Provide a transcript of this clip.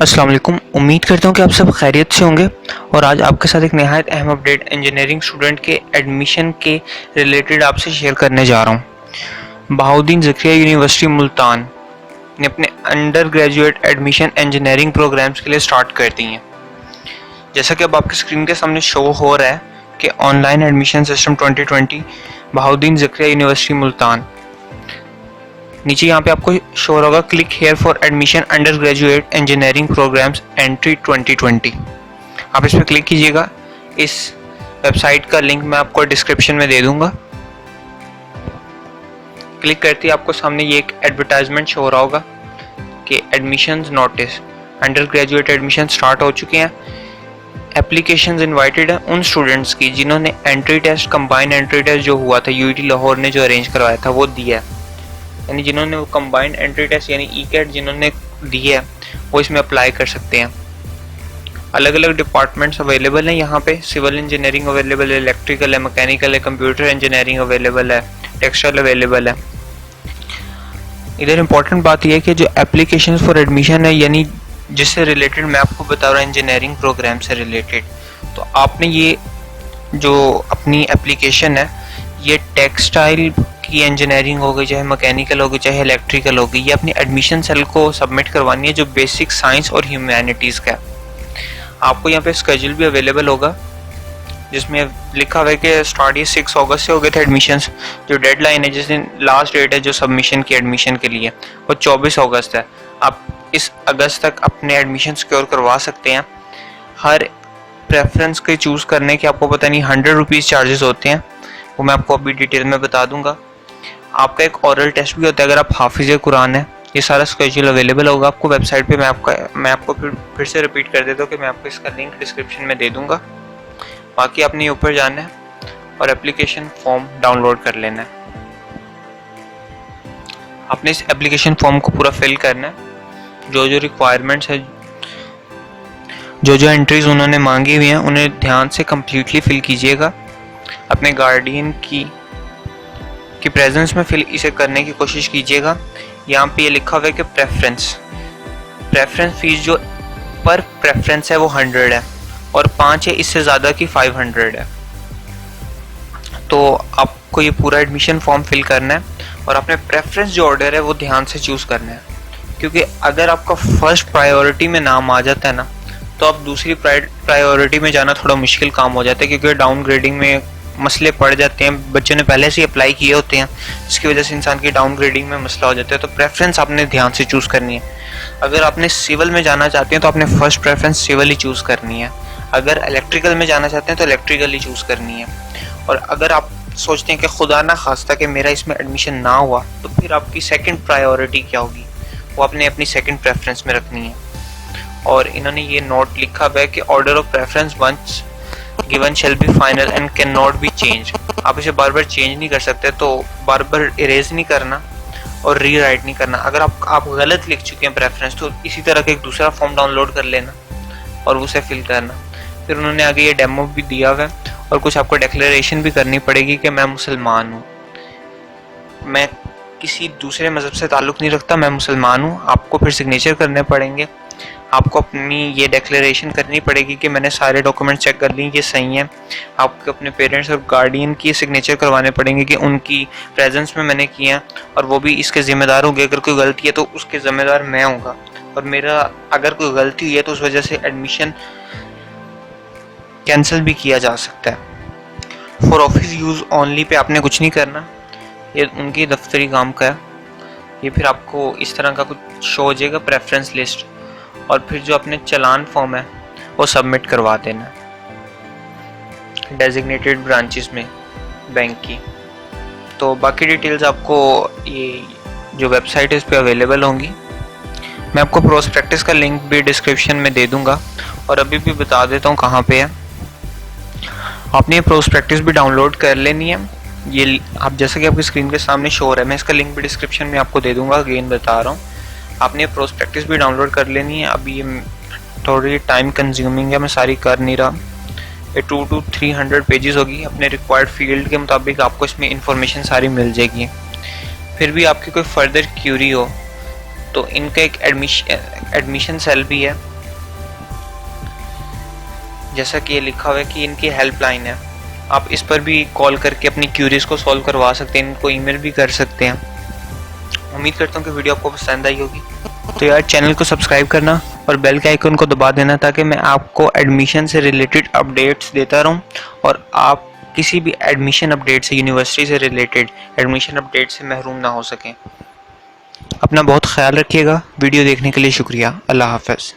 अस्सलाम वालेकुम। उम्मीद करता हूँ कि आप सब खैरियत से होंगे और आज आपके साथ एक नहायत अहम अपडेट इंजीनियरिंग स्टूडेंट के एडमिशन के रिलेटेड आपसे शेयर करने जा रहा हूँ। बहाउद्दीन ज़करिया यूनिवर्सिटी मुल्तान ने अपने undergraduate admission engineering programmes के लिए स्टार्ट कर दी हैं। जैसा कि अब आपकी स्क्रीन के सामने शो हो रहा है कि online admission system 2020 Bahauddin Zakariya university Multan. नीचे यहाँ पे आपको शो होगा click here for admission undergraduate engineering programmes entry 2020। आप इस पर क्लिक कीजिएगा। इस वेबसाइट का लिंक मैं आपको डिस्क्रिप्शन में दे दूंगा। क्लिक करते ही आपको सामने ये एक एडवर्टाइजमेंट शो हो रहा होगा कि admissions notice under graduate admission start हो चुके हैं। एप्लीकेशंस इनवाइटेड हैं उन स्टूडेंट्स की जिन्होंने entry test combined entry test जो हुआ था यूईटी लाहौर ने जो अरेंज करवाया था वो दिया है, यानी जिन्होंने वो कंबाइंड एंट्री टेस्ट यानी ई-कैट जिन्होंने दी है वो इसमें अप्लाई कर सकते हैं। अलग अलग डिपार्टमेंट्स अवेलेबल हैं यहाँ पे। सिविल इंजीनियरिंग अवेलेबल है, इलेक्ट्रिकल है, मैकेनिकल है, कंप्यूटर इंजीनियरिंग अवेलेबल है, टेक्सटाइल अवेलेबल है। इधर इम्पॉर्टेंट बात यह है कि जो एप्लीकेशन फॉर एडमिशन है यानी जिससे रिलेटेड मैं आपको बता रहा हूँ इंजीनियरिंग प्रोग्राम से रिलेटेड, तो आपने ये जो अपनी एप्लीकेशन है ये टेक्सटाइल की इंजीनियरिंग हो गई, चाहे मैकेनिकल हो गई, चाहे इलेक्ट्रिकल हो गई, ये अपनी एडमिशन सेल को सबमिट करवानी है जो बेसिक साइंस और ह्यूमैनिटीज़ का है। आपको यहाँ पे स्केड्यूल भी अवेलेबल होगा जिसमें लिखा हुआ है कि स्टार्ट ये 6 अगस्त से हो गए थे एडमिशन्स। जो डेडलाइन है जिस दिन लास्ट डेट है जो सबमिशन की एडमिशन के लिए वो 24 अगस्त है। आप इस अगस्त तक अपने एडमिशन सिक्योर करवा सकते हैं। हर प्रेफरेंस के चूज़ करने के आपको पता नहीं 100 रुपीज़ चार्जेस होते हैं, वो मैं आपको अभी डिटेल में बता दूंगा। आपका एक ओरल टेस्ट भी होता है अगर आप हाफिज़ कुरान है। ये सारा स्केड्यूल अवेलेबल होगा आपको वेबसाइट पे। मैं आपको फिर से रिपीट कर देता हूँ कि मैं आपको इसका लिंक डिस्क्रिप्शन में दे दूंगा। बाकी आपने ऊपर जाना है और एप्लीकेशन फॉर्म डाउनलोड कर लेना है। आपने इस एप्लीकेशन फॉर्म को पूरा फिल करना है। जो जो रिक्वायरमेंट्स है, जो जो एंट्रीज उन्होंने मांगी हुई हैं उन्हें ध्यान से कम्प्लीटली फिल कीजिएगा। अपने गार्डियन की प्रेजेंस में फिल इसे करने की कोशिश कीजिएगा। यहाँ पे ये लिखा हुआ है कि प्रेफरेंस फीस जो पर प्रेफरेंस है वो 100 है और 5 है इससे ज़्यादा की 500 है। तो आपको ये पूरा एडमिशन फॉर्म फिल करना है और अपने प्रेफरेंस जो ऑर्डर है वो ध्यान से चूज़ करना है, क्योंकि अगर आपका फर्स्ट प्रायोरिटी में नाम आ जाता है ना तो आप दूसरी प्रायोरिटी में जाना थोड़ा मुश्किल काम हो जाता है, क्योंकि डाउन ग्रेडिंग में मसले पड़ जाते हैं। बच्चों ने पहले से ही अप्लाई किए होते हैं जिसकी वजह से इंसान की डाउन ग्रेडिंग में मसला हो जाता है। तो प्रेफरेंस आपने ध्यान से चूज़ करनी है। अगर आपने सिविल में जाना चाहते हैं तो आपने फर्स्ट प्रेफरेंस सिविल ही चूज़ करनी है। अगर इलेक्ट्रिकल में जाना चाहते हैं तो इलेक्ट्रिकल ही चूज़ करनी है। और अगर आप सोचते हैं कि खुदा ना खास्ता कि मेरा इसमें एडमिशन ना हुआ तो फिर आपकी सेकेंड प्रायोरिटी क्या होगी, वो आपने अपनी सेकेंड प्रेफरेंस में रखनी है। और इन्होंने ये नोट लिखा हुआ है कि order of preference once given shall be final and can not be change. आप इसे बार बार चेंज नहीं कर सकते, तो बार बार इरेज नहीं करना और री राइट नहीं करना। अगर आप गलत लिख चुके हैं प्रेफरेंस तो इसी तरह का एक दूसरा फॉर्म डाउनलोड कर लेना और उसे फिल करना। फिर उन्होंने आगे ये डेमो भी दिया हुआ है और कुछ आपको डिक्लेरेशन भी करनी पड़ेगी कि मैं मुसलमान हूँ, मैं किसी दूसरे मज़हब से ताल्लुक़ नहीं रखता, मैं मुसलमान हूँ। आपको फिर सिग्नेचर करने पड़ेंगे। आपको अपनी ये डिक्लेरेशन करनी पड़ेगी कि मैंने सारे डॉक्यूमेंट चेक कर ली, ये सही हैं। आपको अपने पेरेंट्स और गार्डियन की सिग्नेचर करवाने पड़ेंगे कि उनकी प्रेजेंस में मैंने किया और वो भी इसके ज़िम्मेदार होंगे। अगर कोई गलती है तो उसके ज़िम्मेदार मैं हूँगा और मेरा अगर कोई गलती हुई है तो उस वजह से एडमिशन कैंसिल भी किया जा सकता है। For office use only pay आपने कुछ नहीं करना, ये उनकी दफ्तरी काम का है। ये फिर आपको इस तरह का कुछ शो हो जाएगा प्रेफरेंस लिस्ट, और फिर जो अपने चलान फॉर्म है वो सबमिट करवा देना डेजिग्नेटेड ब्रांचेस में बैंक की। तो बाकी डिटेल्स आपको ये जो वेबसाइट है इस पर अवेलेबल होंगी। मैं आपको प्रोस्पेक्टस का लिंक भी डिस्क्रिप्शन में दे दूंगा और अभी भी बता देता हूँ कहाँ पे है। आपने ये प्रोस्पेक्टस भी डाउनलोड कर लेनी है। ये आप जैसा कि आपकी स्क्रीन के सामने शो हो रहा है, मैं इसका लिंक भी डिस्क्रिप्शन में आपको दे दूंगा। अगेन बता रहा हूँ, आपने प्रोस्पेक्टस भी डाउनलोड कर लेनी है। अभी ये थोड़ी टाइम कंज्यूमिंग है, मैं सारी कर नहीं रहा। ये 200 to 300 पेजेस होगी। अपने रिक्वायर्ड फील्ड के मुताबिक आपको इसमें इंफॉर्मेशन सारी मिल जाएगी। फिर भी आपकी कोई फर्दर क्यूरी हो तो इनका एक एडमिशन सेल भी है जैसा कि ये लिखा हुआ है कि इनकी हेल्पलाइन है, आप इस पर भी कॉल करके अपनी क्यूरीज को सॉल्व करवा सकते हैं, इनको ईमेल भी कर सकते हैं। उम्मीद करता हूँ कि वीडियो आपको पसंद आई होगी। तो यार चैनल को सब्सक्राइब करना और बेल के आइकन को दबा देना ताकि मैं आपको एडमिशन से रिलेटेड अपडेट्स देता रहूँ और आप किसी भी एडमिशन अपडेट से, यूनिवर्सिटी से रिलेटेड एडमिशन अपडेट से महरूम ना हो सकें। अपना बहुत ख्याल रखिएगा। वीडियो देखने के लिए शुक्रिया। अल्लाह हाफ़िज़।